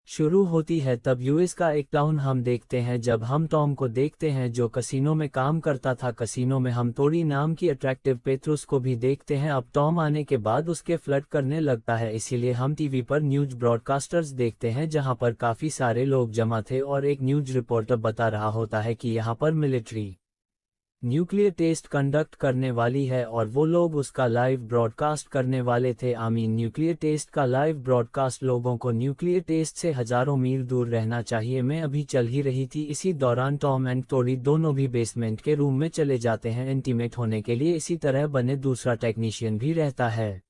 शुरू होती है तब यूएस का एक टाउन हम देखते हैं जब हम टॉम को देखते हैं जो कसिनो में काम करता था। कसिनो में हम तोड़ी नाम की अट्रैक्टिव पेट्रोस को भी देखते हैं। अब टॉम आने के बाद उसके फ्लर्ट करने लगता है, इसीलिए हम टीवी पर न्यूज ब्रॉडकास्टर्स देखते हैं जहां पर काफी सारे लोग जमा थे और एक न्यूज रिपोर्टर बता रहा होता है कि यहाँ पर मिलिट्री न्यूक्लियर टेस्ट कंडक्ट करने वाली है और वो लोग उसका लाइव ब्रॉडकास्ट करने वाले थे। आमीन, न्यूक्लियर टेस्ट का लाइव ब्रॉडकास्ट लोगों को न्यूक्लियर टेस्ट से हजारों मील दूर रहना चाहिए। मैं अभी चल ही रही थी, इसी दौरान टॉम एंड टोरी दोनों भी बेसमेंट के रूम में चले जाते हैं इंटीमेट होने के लिए। इसी तरह बने दूसरा टेक्नीशियन भी रहता है,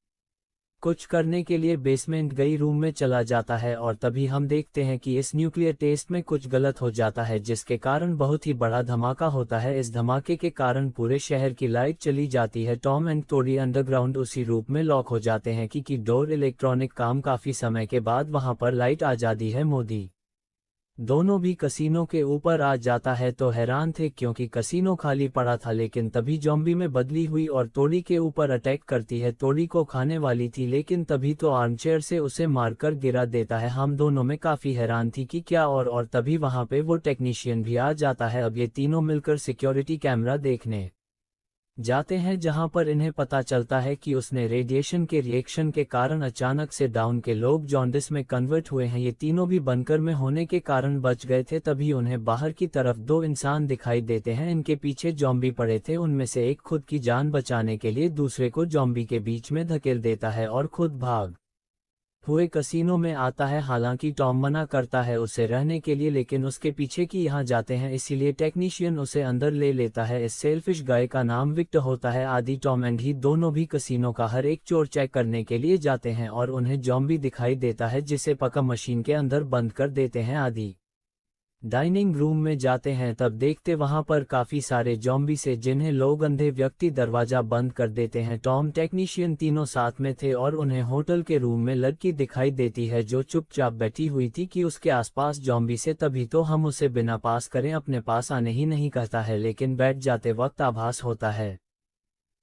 कुछ करने के लिए बेसमेंट गई रूम में चला जाता है और तभी हम देखते हैं कि इस न्यूक्लियर टेस्ट में कुछ गलत हो जाता है जिसके कारण बहुत ही बड़ा धमाका होता है। इस धमाके के कारण पूरे शहर की लाइट चली जाती है। टॉम एंड टोरी अंडरग्राउंड उसी रूप में लॉक हो जाते हैं कि डोर इलेक्ट्रॉनिक काम काफी समय के बाद वहां पर लाइट आ जाती है। मोदी दोनों भी कसीनो के ऊपर आ जाता है तो हैरान थे क्योंकि कसीनो खाली पड़ा था, लेकिन तभी जॉम्बी में बदली हुई और तोड़ी के ऊपर अटैक करती है। तोड़ी को खाने वाली थी लेकिन तभी तो आर्मचेयर से उसे मारकर गिरा देता है। हम दोनों में काफी हैरान थी कि क्या और तभी वहां पे वो टेक्नीशियन भी आ जाता है। अब ये तीनों मिलकर सिक्योरिटी कैमरा देखने जाते हैं जहां पर इन्हें पता चलता है कि उसने रेडिएशन के रिएक्शन के कारण अचानक से डाउन के लोग जॉन्डिस में कन्वर्ट हुए हैं। ये तीनों भी बंकर में होने के कारण बच गए थे। तभी उन्हें बाहर की तरफ दो इंसान दिखाई देते हैं, इनके पीछे जॉम्बी पड़े थे। उनमें से एक खुद की जान बचाने के लिए दूसरे को जॉम्बी के बीच में धकेल देता है और खुद भाग हुए कसीनो में आता है। हालांकि टॉम मना करता है उसे रहने के लिए, लेकिन उसके पीछे की यहाँ जाते हैं, इसीलिए टेक्नीशियन उसे अंदर ले लेता है। इस सेल्फिश गाय का नाम विक्टर होता है। आदि टॉम एंड ही दोनों भी कसीनो का हर एक चोर चेक करने के लिए जाते हैं और उन्हें जॉम्बी दिखाई देता है जिसे पका मशीन के अंदर बंद कर देते हैं। आदि डाइनिंग रूम में जाते हैं तब देखते वहां पर काफी सारे जॉम्बी से जिन्हें लोग अंधे व्यक्ति दरवाजा बंद कर देते हैं। टॉम टेक्नीशियन तीनों साथ में थे और उन्हें होटल के रूम में लड़की दिखाई देती है जो चुपचाप बैठी हुई थी कि उसके आसपास जॉम्बी से। तभी तो हम उसे बिना पास करें अपने पास आने ही नहीं कहता है, लेकिन बैठ जाते वक्त आभास होता है।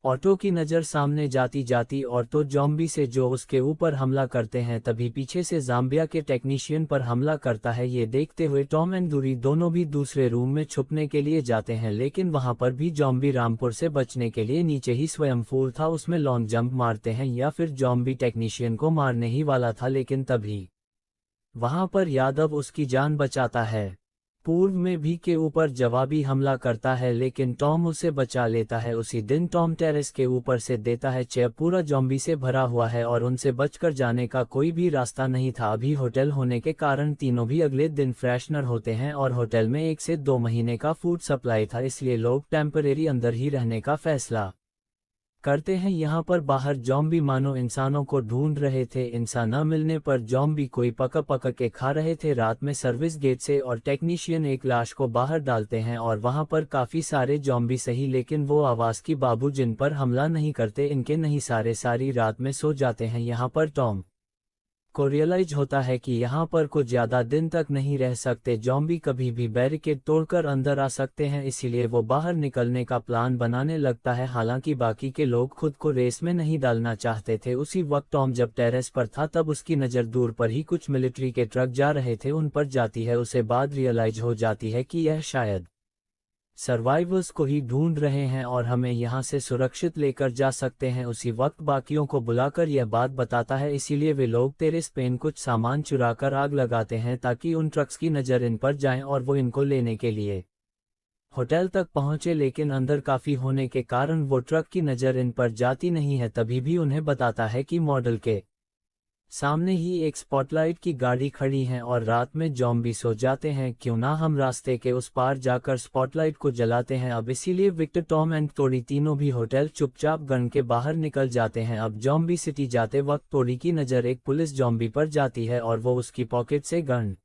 ऑटो की नज़र सामने जाती जाती और तो जॉम्बी से जो उसके ऊपर हमला करते हैं, तभी पीछे से जाम्बिया के टेक्नीशियन पर हमला करता है। ये देखते हुए टॉम एंड डोरी दोनों भी दूसरे रूम में छुपने के लिए जाते हैं, लेकिन वहां पर भी जॉम्बी रामपुर से बचने के लिए नीचे ही स्वयं फूल था, उसमें लॉन्ग जंप मारते हैं या फिर जॉम्बी टेक्नीशियन को मारने ही वाला था, लेकिन तभी वहां पर यादव उसकी जान बचाता है। पूर्व में भी के ऊपर जवाबी हमला करता है लेकिन टॉम उसे बचा लेता है। उसी दिन टॉम टेरेस के ऊपर से देता है चेप, पूरा जॉम्बी से भरा हुआ है और उनसे बचकर जाने का कोई भी रास्ता नहीं था। अभी होटल होने के कारण तीनों भी अगले दिन फ्रेशनर होते हैं और होटल में 1 से 2 महीने का फूड सप्लाई था, इसलिए लोग टेम्परेरी अंदर ही रहने का फैसला करते हैं। यहाँ पर बाहर जॉम्बी मानो इंसानों को ढूंढ रहे थे। इंसान न मिलने पर जॉम्बी कोई पक के खा रहे थे रात में सर्विस गेट से, और टेक्नीशियन एक लाश को बाहर डालते हैं और वहां पर काफी सारे जॉम्बी सही, लेकिन वो आवाज की बाबू जिन पर हमला नहीं करते, इनके नहीं सारे सारी रात में सो जाते हैं। यहाँ पर टॉम को रियलाइज होता है कि यहाँ पर कुछ ज्यादा दिन तक नहीं रह सकते, जॉम्बी कभी भी बैरिकेड तोड़कर अंदर आ सकते हैं, इसीलिए वो बाहर निकलने का प्लान बनाने लगता है। हालांकि बाकी के लोग खुद को रेस में नहीं डालना चाहते थे। उसी वक्त टॉम जब टेरेस पर था तब उसकी नज़र दूर पर ही कुछ मिलिट्री के ट्रक जा रहे थे उन पर जाती है। उसे बाद रियलाइज हो जाती है कि यह शायद सर्वाइवर्स को ही ढूंढ रहे हैं और हमें यहाँ से सुरक्षित लेकर जा सकते हैं। उसी वक्त बाकियों को बुलाकर यह बात बताता है, इसीलिए वे लोग तेरे स्पेन कुछ सामान चुराकर आग लगाते हैं ताकि उन ट्रक्स की नज़र इन पर जाए और वो इनको लेने के लिए होटल तक पहुंचे, लेकिन अंदर काफ़ी होने के कारण वो ट्रक की नज़र इन पर जाती नहीं है। तभी भी उन्हें बताता है कि मॉडल के सामने ही एक स्पॉटलाइट की गाड़ी खड़ी है और रात में जॉम्बी सो जाते हैं, क्यों ना हम रास्ते के उस पार जाकर स्पॉटलाइट को जलाते हैं। अब इसीलिए विक्टर, टॉम एंड टोरी तीनों भी होटल चुपचाप गन के बाहर निकल जाते हैं। अब जॉम्बी सिटी जाते वक्त टोरी की नज़र एक पुलिस जॉम्बी पर जाती है और वो उसकी पॉकेट से गन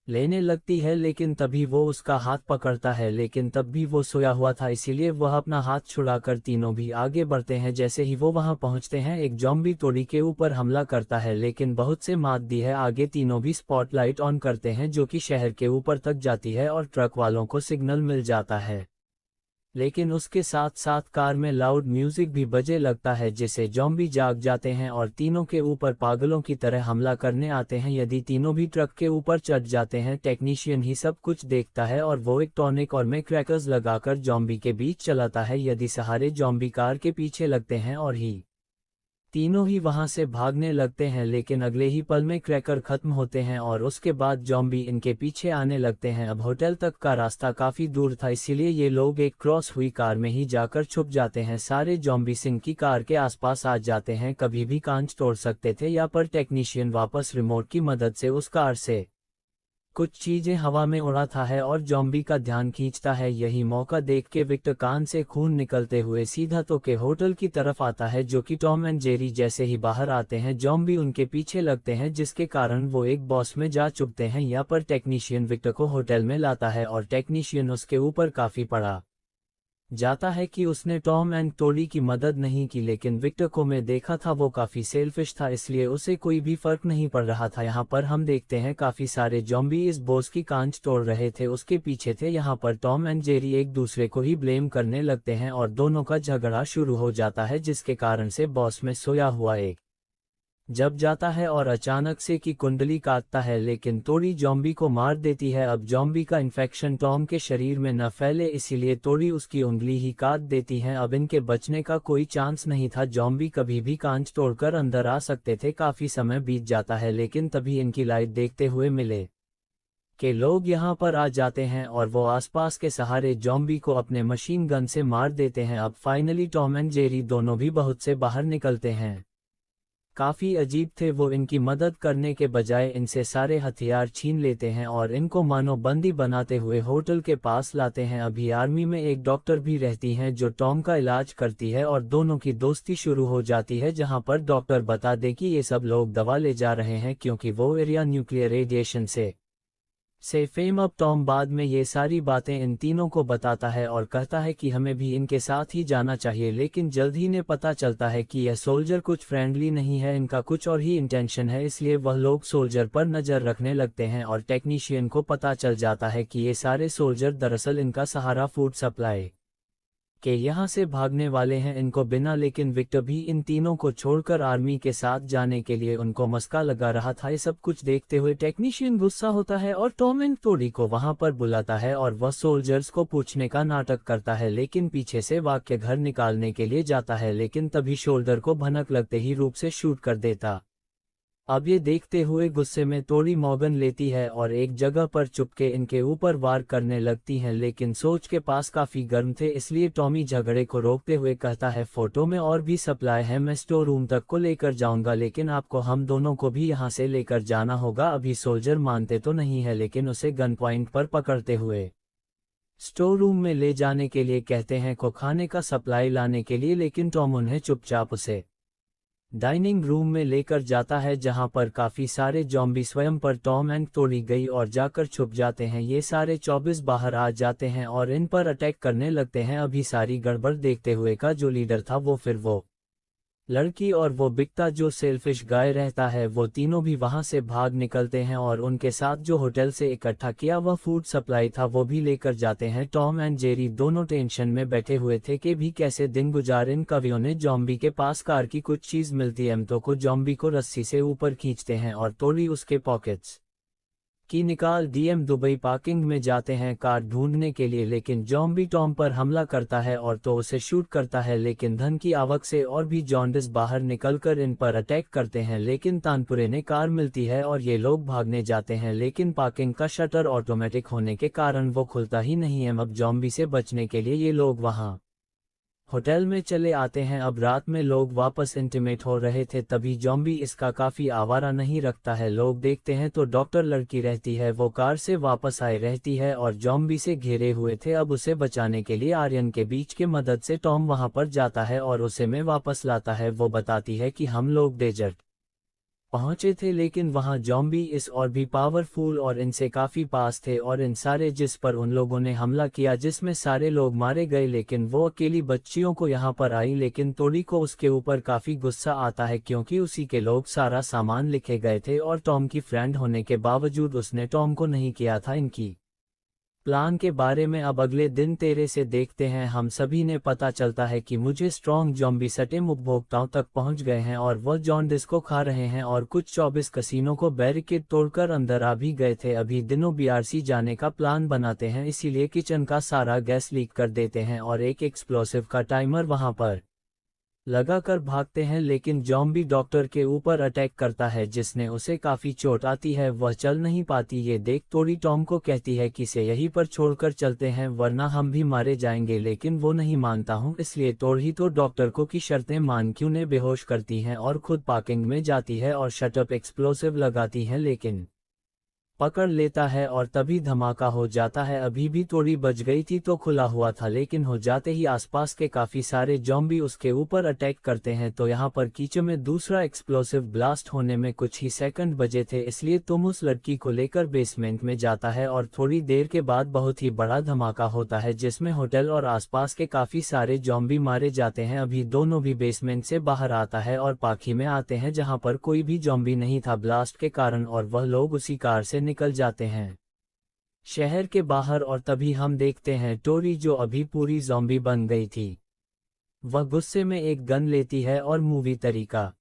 लेने लगती है, लेकिन तभी वो उसका हाथ पकड़ता है, लेकिन तब भी वो सोया हुआ था, इसीलिए वह अपना हाथ छुड़ाकर तीनों भी आगे बढ़ते हैं। जैसे ही वो वहां पहुंचते हैं एक जॉम्बी टोरी के ऊपर हमला करता है, लेकिन बहुत से मात दी है। आगे तीनों भी स्पॉटलाइट ऑन करते हैं जो कि शहर के ऊपर तक जाती है और ट्रक वालों को सिग्नल मिल जाता है। लेकिन उसके साथ साथ कार में लाउड म्यूजिक भी बजे लगता है, जिससे जॉम्बी जाग जाते हैं और तीनों के ऊपर पागलों की तरह हमला करने आते हैं। यदि तीनों भी ट्रक के ऊपर चढ़ जाते हैं, टेक्नीशियन ही सब कुछ देखता है और वो एक टॉनिक और में क्रैकर्स लगाकर जॉम्बी के बीच चलाता है। यदि सहारे जॉम्बी कार के पीछे लगते हैं और तीनों ही वहां से भागने लगते हैं, लेकिन अगले ही पल में क्रैकर खत्म होते हैं और उसके बाद जॉम्बी इनके पीछे आने लगते हैं। अब होटल तक का रास्ता काफी दूर था, इसीलिए ये लोग एक क्रॉस हुई कार में ही जाकर छुप जाते हैं। सारे जॉम्बी सिंह की कार के आसपास आ जाते हैं, कभी भी कांच तोड़ सकते थे। या पर टेक्नीशियन वापस रिमोट की मदद से उस कार से कुछ चीजें हवा में उड़ाता है और जॉम्बी का ध्यान खींचता है। यही मौका देख के विक्टर कान से खून निकलते हुए सीधा तो के होटल की तरफ आता है, जो कि टॉम एंड जेरी जैसे ही बाहर आते हैं जॉम्बी उनके पीछे लगते हैं, जिसके कारण वो एक बॉस में जा चुकते हैं। यहाँ पर टेक्नीशियन विक्टर को होटल में लाता है और टेक्नीशियन उसके ऊपर काफी पड़ा जाता है कि उसने टॉम एंड टोली की मदद नहीं की, लेकिन विक्टर को मैं देखा था वो काफी सेल्फिश था, इसलिए उसे कोई भी फर्क नहीं पड़ रहा था। यहाँ पर हम देखते हैं काफी सारे जॉम्बी इस बॉस की कांच तोड़ रहे थे, उसके पीछे थे। यहाँ पर टॉम एंड जेरी एक दूसरे को ही ब्लेम करने लगते हैं और दोनों का झगड़ा शुरू हो जाता है, जिसके कारण से बॉस में सोया हुआ एक जब जाता है और अचानक से की कुंडली काटता है, लेकिन तोड़ी जॉम्बी को मार देती है। अब जॉम्बी का इन्फेक्शन टॉम के शरीर में न फैले, इसीलिए तोड़ी उसकी उंगली ही काट देती है। अब इनके बचने का कोई चांस नहीं था, जॉम्बी कभी भी कांच तोड़कर अंदर आ सकते थे। काफी समय बीत जाता है, लेकिन तभी इनकी लाइट देखते हुए मिले के लोग यहाँ पर आ जाते हैं और वो आसपास के सहारे जॉम्बी को अपने मशीन गन से मार देते हैं। अब फाइनली टॉम एंड जेरी दोनों भी बहुत से बाहर निकलते हैं। काफी अजीब थे वो, इनकी मदद करने के बजाय इनसे सारे हथियार छीन लेते हैं और इनको मानो बंदी बनाते हुए होटल के पास लाते हैं। अभी आर्मी में एक डॉक्टर भी रहती हैं जो टॉम का इलाज करती है और दोनों की दोस्ती शुरू हो जाती है, जहां पर डॉक्टर बता दे कि ये सब लोग दवा ले जा रहे हैं क्योंकि वो एरिया न्यूक्लियर रेडिएशन से फेम। अब टॉम बाद में ये सारी बातें इन तीनों को बताता है और कहता है कि हमें भी इनके साथ ही जाना चाहिए, लेकिन जल्द ही ने पता चलता है कि यह सोल्जर कुछ फ्रेंडली नहीं है, इनका कुछ और ही इंटेंशन है, इसलिए वह लोग सोल्जर पर नजर रखने लगते हैं और टेक्नीशियन को पता चल जाता है कि ये सारे सोल्जर दरअसल इनका सहारा फूड सप्लाई के यहाँ से भागने वाले हैं इनको बिना। लेकिन विक्टर भी इन तीनों को छोड़कर आर्मी के साथ जाने के लिए उनको मस्का लगा रहा था। ये सब कुछ देखते हुए टेक्नीशियन गुस्सा होता है और टॉम एंड टोडी को वहां पर बुलाता है और वह सोल्जर्स को पूछने का नाटक करता है, लेकिन पीछे से वाक के घर निकालने के लिए जाता है, लेकिन तभी शोल्डर को भनक लगते ही रूप से शूट कर देता। अब ये देखते हुए गुस्से में टोडी मॉर्गन लेती है और एक जगह पर चुपके इनके ऊपर वार करने लगती है, लेकिन सोच के पास काफी गर्म थे, इसलिए टॉमी झगड़े को रोकते हुए कहता है फोटो में और भी सप्लाई है, मैं स्टोर रूम तक को लेकर जाऊंगा, लेकिन आपको हम दोनों को भी यहाँ से लेकर जाना होगा। अभी सोल्जर मानते तो नहीं है, लेकिन उसे गन पॉइंट पर पकड़ते हुए स्टोर रूम में ले जाने के लिए कहते हैं को खाने का सप्लाई लाने के लिए, लेकिन टॉम उन्हें चुपचाप उसे डाइनिंग रूम में लेकर जाता है, जहां पर काफी सारे जॉम्बी स्वयं पर टॉम एंड टोडी गई और जाकर छुप जाते हैं। ये सारे 24 बाहर आ जाते हैं और इन पर अटैक करने लगते हैं। अभी सारी गड़बड़ देखते हुए का जो लीडर था वो फिर वो लड़की और वो बिकता जो सेल्फिश गाय रहता है, वो तीनों भी वहां से भाग निकलते हैं और उनके साथ जो होटल से इकट्ठा किया वह फूड सप्लाई था वो भी लेकर जाते हैं। टॉम एंड जेरी दोनों टेंशन में बैठे हुए थे कि भी कैसे दिन गुजार। इन कवियों ने जॉम्बी के पास कार की कुछ चीज मिलती है, तो को जॉम्बी को रस्सी से ऊपर खींचते हैं और टोडी उसके पॉकेट्स की निकाल डीएम दुबई पार्किंग में जाते हैं कार ढूंढने के लिए, लेकिन जॉम्बी टॉम पर हमला करता है और तो उसे शूट करता है, लेकिन धन की आवक से और भी जॉन्डिस बाहर निकलकर इन पर अटैक करते हैं, लेकिन तानपुरे ने कार मिलती है और ये लोग भागने जाते हैं, लेकिन पार्किंग का शटर ऑटोमेटिक होने के कारण वो खुलता ही नहीं है। अब जॉम्बी से बचने के लिए ये लोग वहां होटल में चले आते हैं। अब रात में लोग वापस इंटीमेट हो रहे थे, तभी जॉम्बी इसका काफी आवारा नहीं रखता है। लोग देखते हैं तो डॉक्टर लड़की रहती है, वो कार से वापस आई रहती है और जॉम्बी से घेरे हुए थे। अब उसे बचाने के लिए आर्यन के बीच की मदद से टॉम वहां पर जाता है और उसे में वापस लाता है। वो बताती है कि हम लोग डेजर्ट पहुंचे थे, लेकिन वहां जॉम्बी इस और भी पावरफुल और इनसे काफी पास थे और इन सारे जिस पर उन लोगों ने हमला किया, जिसमें सारे लोग मारे गए, लेकिन वो अकेली बच्चियों को यहां पर आई। लेकिन टोडी को उसके ऊपर काफी गुस्सा आता है क्योंकि उसी के लोग सारा सामान लिखे गए थे और टॉम की फ्रेंड होने के बावजूद उसने टॉम को नहीं किया था। इनकी प्लान के बारे में अब अगले दिन तेरे से देखते हैं। हम सभी ने पता चलता है कि मुझे स्ट्रॉन्ग जॉम्बी सटेम उपभोक्ताओं तक पहुंच गए हैं और वह जॉन्डिस को खा रहे हैं और कुछ 24 कसीनों को बैरिकेड तोड़कर अंदर आ भी गए थे। अभी दिनों बीआरसी जाने का प्लान बनाते हैं, इसीलिए किचन का सारा गैस लीक कर देते हैं और एक एक्सप्लोसिव का टाइमर वहां पर लगाकर भागते हैं, लेकिन जॉम्बी डॉक्टर के ऊपर अटैक करता है जिसने उसे काफी चोट आती है। वह चल नहीं पाती। ये देख टोरी टॉम को कहती है कि इसे यहीं पर छोड़कर चलते हैं वरना हम भी मारे जाएंगे, लेकिन वो नहीं मानता हूँ। इसलिए टोरी तो डॉक्टर को की शर्तें मान के उन्हें बेहोश करती हैं और खुद पार्किंग में जाती है और शटअप एक्सप्लोसिव लगाती है, लेकिन पकड़ लेता है और तभी धमाका हो जाता है। अभी भी टोरी बच गई थी तो खुला हुआ था, लेकिन हो जाते ही आसपास के काफी सारे जॉम्बी उसके ऊपर अटैक करते हैं। तो यहाँ पर किचन में दूसरा एक्सप्लोसिव ब्लास्ट होने में कुछ ही सेकंड बचे थे, इसलिए तुम उस लड़की को लेकर बेसमेंट में जाता है और थोड़ी देर के बाद बहुत ही बड़ा धमाका होता है जिसमें होटल और आसपास के काफी सारे जॉम्बी मारे जाते हैं। अभी दोनों भी बेसमेंट से बाहर आता है और पाखी में आते हैं जहाँ पर कोई भी जॉम्बी नहीं था ब्लास्ट के कारण, और वह लोग उसी कार से निकल जाते हैं शहर के बाहर। और तभी हम देखते हैं टोरी जो अभी पूरी ज़ॉम्बी बन गई थी, वह गुस्से में एक गन लेती है और मूवी तरीका